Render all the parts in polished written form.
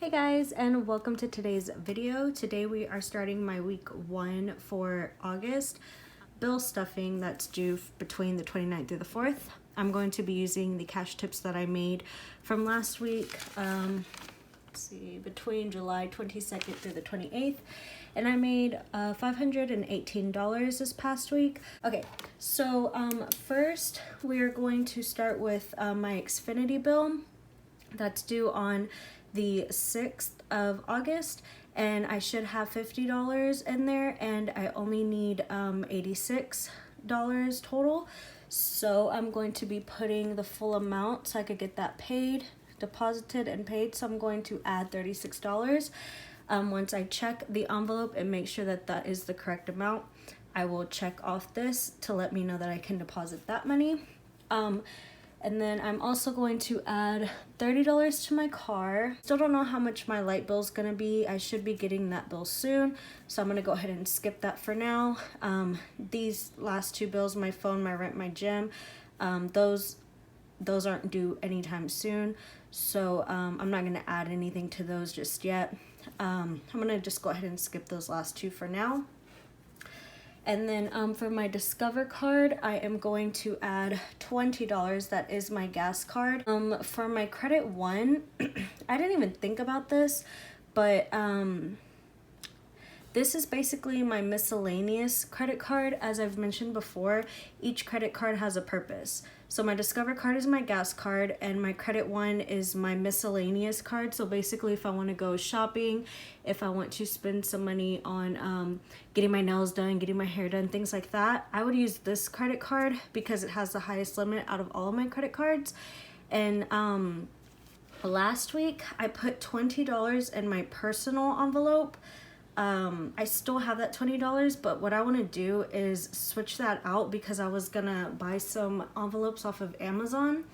Hey guys, and welcome to today's video. Today we are starting my week 1 for August bill stuffing that's due between the 29th through the 4th. I'm going to be using the cash tips that I made from last week, between July 22nd through the 28th, and I made $518 this past week. Okay, so first we're going to start with my Xfinity bill that's due on the 6th of August, and I should have $50 in there, and I only need $86 total. So I'm going to be putting the full amount so I could get that paid, deposited and paid. So I'm going to add $36. Once I check the envelope and make sure that that is the correct amount, I will check off this to let me know that I can deposit that money. And then I'm also going to add $30 to my car. Still don't know how much my light bill is going to be. I should be getting that bill soon, so I'm going to go ahead and skip that for now. These last two bills, my phone, my rent, my gym, those aren't due anytime soon, so I'm not going to add anything to those just yet. I'm going to just go ahead and skip those last two for now. And then for my Discover card, I am going to add $20. That is my gas card. For my Credit One, I didn't even think about this, but this is basically my miscellaneous credit card. As I've mentioned before, each credit card has a purpose. So my Discover card is my gas card, and my Credit One is my miscellaneous card. So basically, if I want to go shopping, if I want to spend some money on getting my nails done, getting my hair done, things like that, I would use this credit card because it has the highest limit out of all of my credit cards. And last week, I put $20 in my personal envelope. I still have that $20, but what I want to do is switch that out because I was gonna buy some envelopes off of Amazon.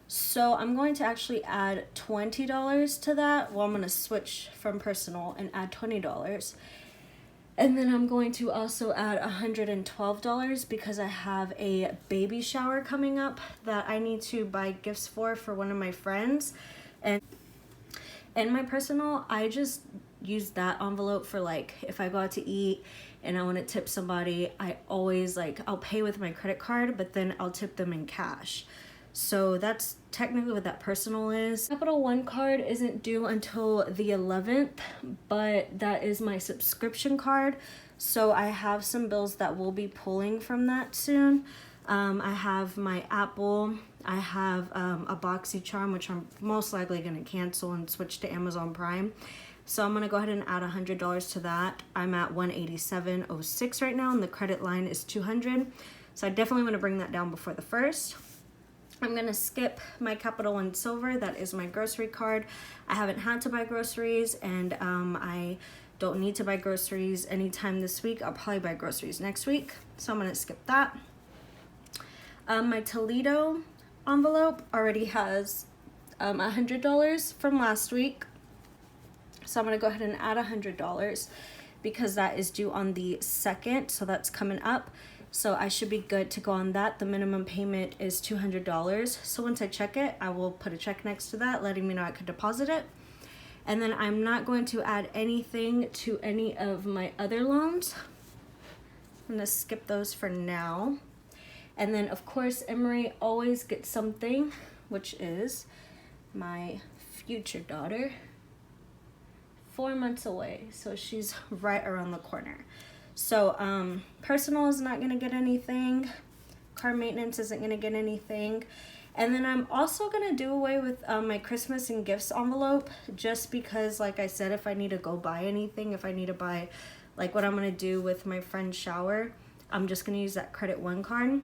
So I'm going to actually add $20 to that. Well, I'm gonna switch from personal and add $20. And then I'm going to also add $112 because I have a baby shower coming up that I need to buy gifts for one of my friends. And my personal, I just use that envelope for, like, if I go out to eat and I want to tip somebody, I always, like, I'll pay with my credit card, but then I'll tip them in cash. So that's technically what that personal is. Capital One card isn't due until the 11th, but that is my subscription card. So I have some bills that will be pulling from that soon. I have my Apple, I have a BoxyCharm, which I'm most likely going to cancel and switch to Amazon Prime. So I'm going to go ahead and add $100 to that. I'm at $187.06 right now, and the credit line is $200. So I definitely want to bring that down before the 1st. I'm going to skip my Capital One Silver. That is my grocery card. I haven't had to buy groceries, and I don't need to buy groceries anytime this week. I'll probably buy groceries next week. So I'm going to skip that. My Toledo envelope already has $100 from last week. So I'm going to go ahead and add $100 because that is due on the 2nd. So that's coming up. So I should be good to go on that. The minimum payment is $200. So once I check it, I will put a check next to that, letting me know I could deposit it. And then I'm not going to add anything to any of my other loans. I'm going to skip those for now. And then, of course, Emery always gets something, which is my future daughter. 4 months away, so she's right around the corner. So personal is not gonna get anything, car maintenance isn't gonna get anything, and then I'm also gonna do away with my Christmas and gifts envelope, just because, like I said, if I need to go buy anything, if I need to buy, like what I'm gonna do with my friend's shower, I'm just gonna use that Credit One card.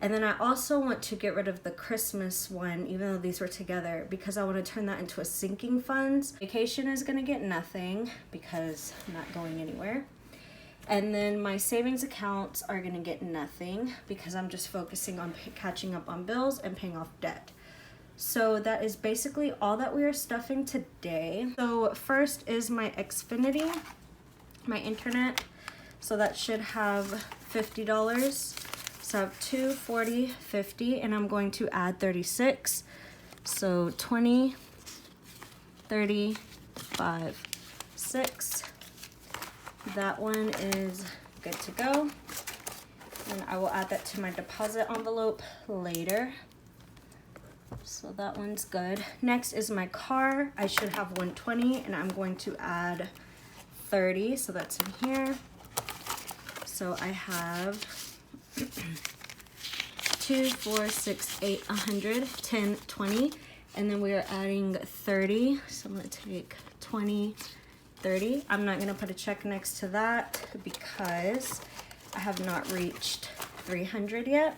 And then I also want to get rid of the Christmas one, even though these were together, because I want to turn that into a sinking funds. Vacation is going to get nothing because I'm not going anywhere. And then my savings accounts are going to get nothing because I'm just focusing on catching up on bills and paying off debt. So that is basically all that we are stuffing today. So first is my Xfinity, my internet. So that should have $50. So I have 2, 40, 50, and I'm going to add 36. So 20, 30, 5, 6. That one is good to go. And I will add that to my deposit envelope later. So that one's good. Next is my car. I should have 120 and I'm going to add 30. So that's in here. So I have 2, 4, 6, 8, 100, 10, 20. And then we are adding 30. So I'm gonna take 20, 30. I'm not gonna put a check next to that because I have not reached 300 yet.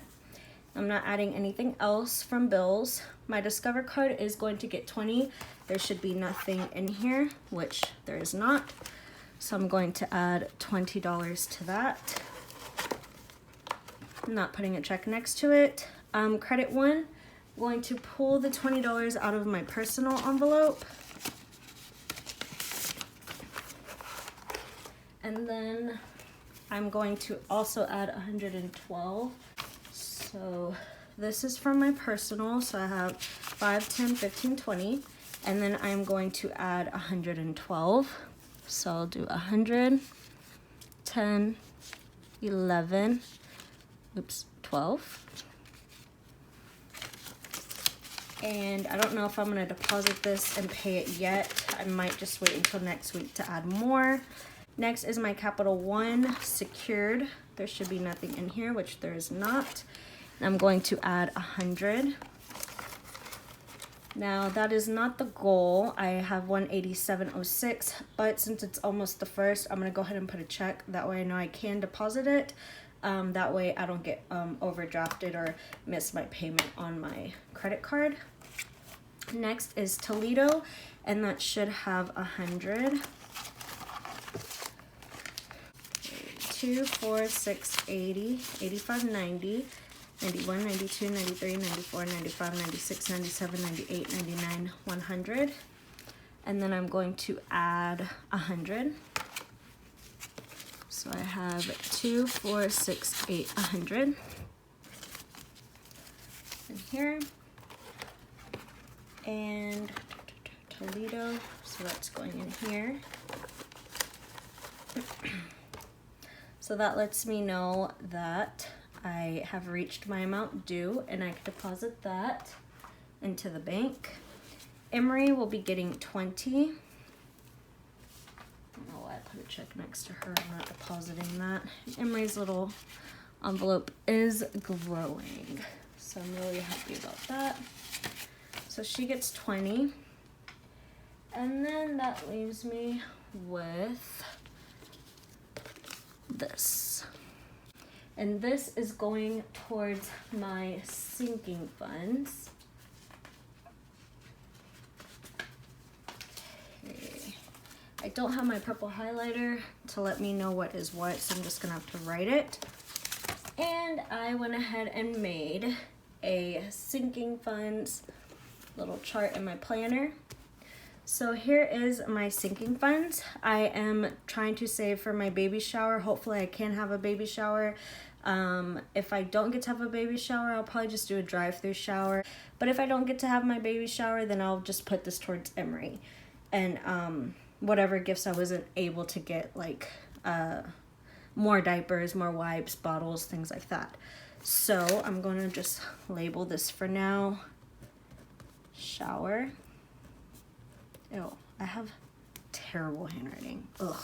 I'm not adding anything else from bills. My Discover card is going to get 20. There should be nothing in here, which there is not. So I'm going to add $20 to that. I'm not putting a check next to it. Credit one, I'm going to pull the $20 out of my personal envelope. And then I'm going to also add 112. So this is from my personal. So I have 5, 10, 15, 20. And then I'm going to add 112. So I'll do 100, 10, 11, 12. And I don't know if I'm going to deposit this and pay it yet. I might just wait until next week to add more. Next is my Capital One secured. There should be nothing in here, which there is not. I'm going to add 100. Now that is not the goal. I have 187.06, but since it's almost the first, I'm gonna go ahead and put a check. That way I know I can deposit it. That way I don't get overdrafted or miss my payment on my credit card. Next is Toledo, and that should have 100. 2, 4, 6, 80, 85, 90, 91, 92, 93, 94, 95, 96, 97, 98, 99, 100. And then I'm going to add 100. So I have 2, 4, 6, 8, 100 in here. And Toledo, so that's going in here. So that lets me know that I have reached my amount due and I can deposit that into the bank. Emery will be getting 20. I don't know why I put a check next to her. I'm not depositing that. Emery's little envelope is growing, so I'm really happy about that. So she gets 20. And then that leaves me with this, and this is going towards my sinking funds. Okay. I don't have my purple highlighter to let me know what is what, so I'm just gonna have to write it. And I went ahead and made a sinking funds little chart in my planner. So here is my sinking funds. I am trying to save for my baby shower. Hopefully I can have a baby shower. If I don't get to have a baby shower, I'll probably just do a drive-through shower. But if I don't get to have my baby shower, then I'll just put this towards Emery. And whatever gifts I wasn't able to get, like more diapers, more wipes, bottles, things like that. So I'm going to just label this for now. Shower. Ew, I have terrible handwriting. Ugh.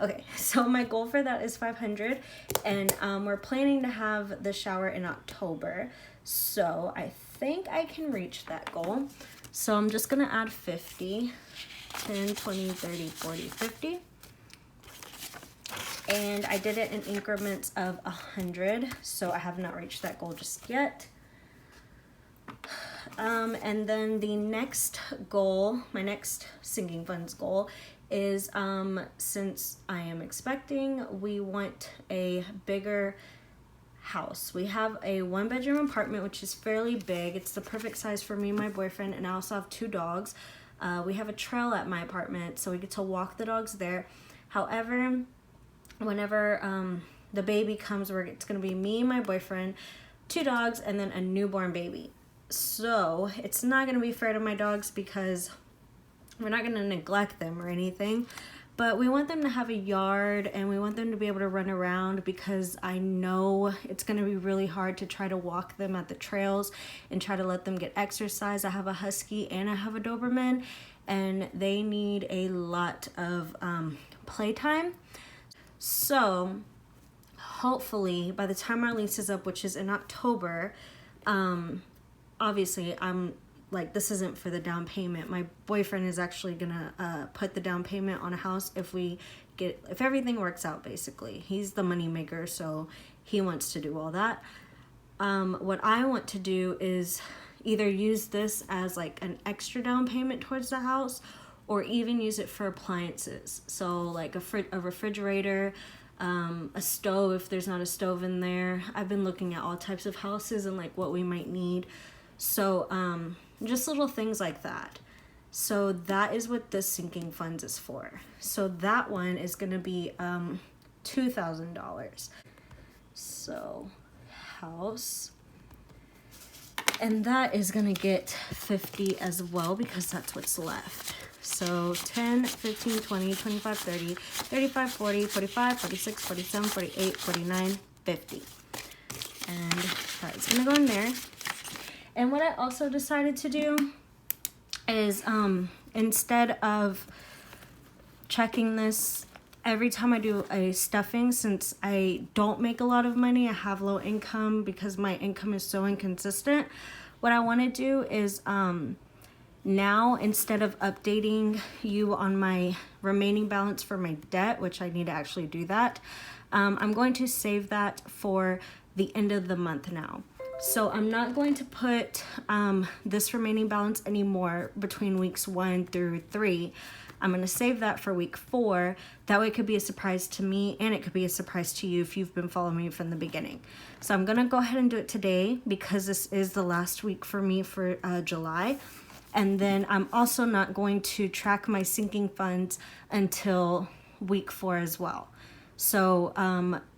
Okay, so my goal for that is 500, and we're planning to have the shower in October, so I think I can reach that goal. So I'm just gonna add 50, 10, 20, 30, 40, 50. And I did it in increments of 100, so I have not reached that goal just yet. And then the next goal, my next sinking funds goal is, since I am expecting, we want a bigger house. We have a 1-bedroom apartment, which is fairly big. It's the perfect size for me and my boyfriend, and I also have 2 dogs. We have a trail at my apartment, so we get to walk the dogs there. However, whenever the baby comes, it's gonna be me and my boyfriend, 2 dogs, and then a newborn baby. So it's not gonna be fair to my dogs because we're not going to neglect them or anything, but we want them to have a yard and we want them to be able to run around, because I know it's going to be really hard to try to walk them at the trails and try to let them get exercise. I have a Husky and I have a Doberman, and they need a lot of playtime. So hopefully by the time our lease is up, which is in October, obviously I'm like, this isn't for the down payment. My boyfriend is actually gonna put the down payment on a house if everything works out, basically. He's the money maker, so he wants to do all that. What I want to do is either use this as like an extra down payment towards the house, or even use it for appliances. So like a refrigerator, a stove if there's not a stove in there. I've been looking at all types of houses and like what we might need. So just little things like that. So that is what this sinking funds is for. So that one is gonna be $2,000. So house, and that is gonna get 50 as well, because that's what's left. So 10, 15, 20, 25, 30, 35, 40, 45, 46, 47, 48, 49, 50. And that's gonna go in there. And what I also decided to do is instead of checking this every time I do a stuffing, since I don't make a lot of money, I have low income because my income is so inconsistent, what I want to do is now, instead of updating you on my remaining balance for my debt, which I need to actually do that, I'm going to save that for the end of the month now. So I'm not going to put this remaining balance anymore between weeks 1 through 3. I'm going to save that for week 4. That way it could be a surprise to me, and it could be a surprise to you if you've been following me from the beginning. So I'm going to go ahead and do it today, because this is the last week for me for July. And then I'm also not going to track my sinking funds until week 4 as well. So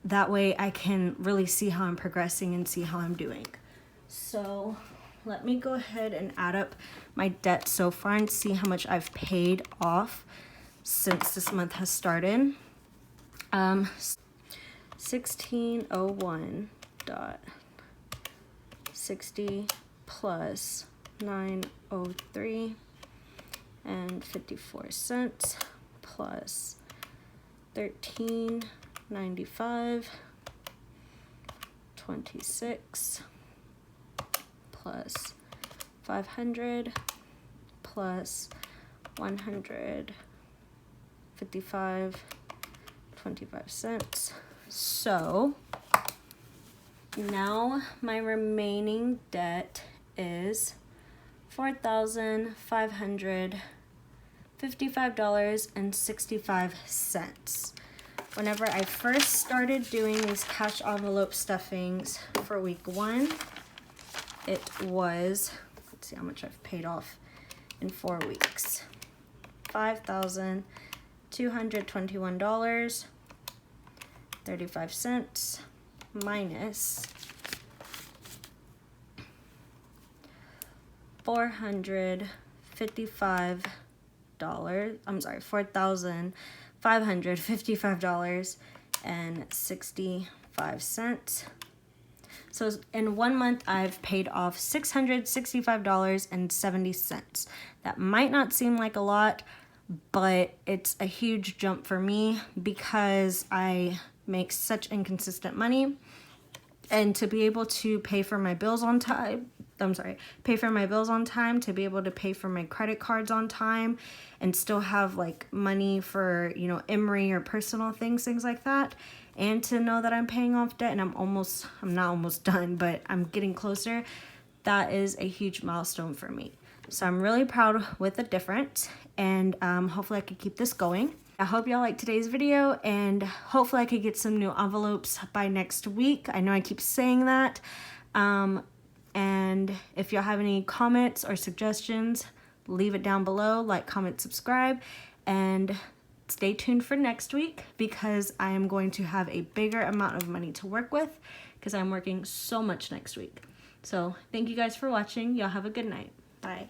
that way I can really see how I'm progressing and see how I'm doing. So let me go ahead and add up my debt so far and see how much I've paid off since this month has started. 1601.60 plus 903 and 54 cents plus 1395 26 plus 500 plus 155 25 cents. So now my remaining debt is $4,555.65. Whenever I first started doing these cash envelope stuffings for week 1, it was, let's see how much I've paid off in 4 weeks. $5,221.35 minus $4,555.65. So in 1 month, I've paid off $665.70. That might not seem like a lot, but it's a huge jump for me because I make such inconsistent money. And to be able to pay for my bills on time, to be able to pay for my credit cards on time and still have like money for, you know, Emory or personal things like that. And to know that I'm paying off debt and I'm not almost done, but I'm getting closer. That is a huge milestone for me. So I'm really proud with the difference, and hopefully I could keep this going. I hope y'all liked today's video, and hopefully I could get some new envelopes by next week. I know I keep saying that. And if y'all have any comments or suggestions, leave it down below. Like, comment, subscribe, and stay tuned for next week because I am going to have a bigger amount of money to work with because I'm working so much next week. So thank you guys for watching. Y'all have a good night. Bye.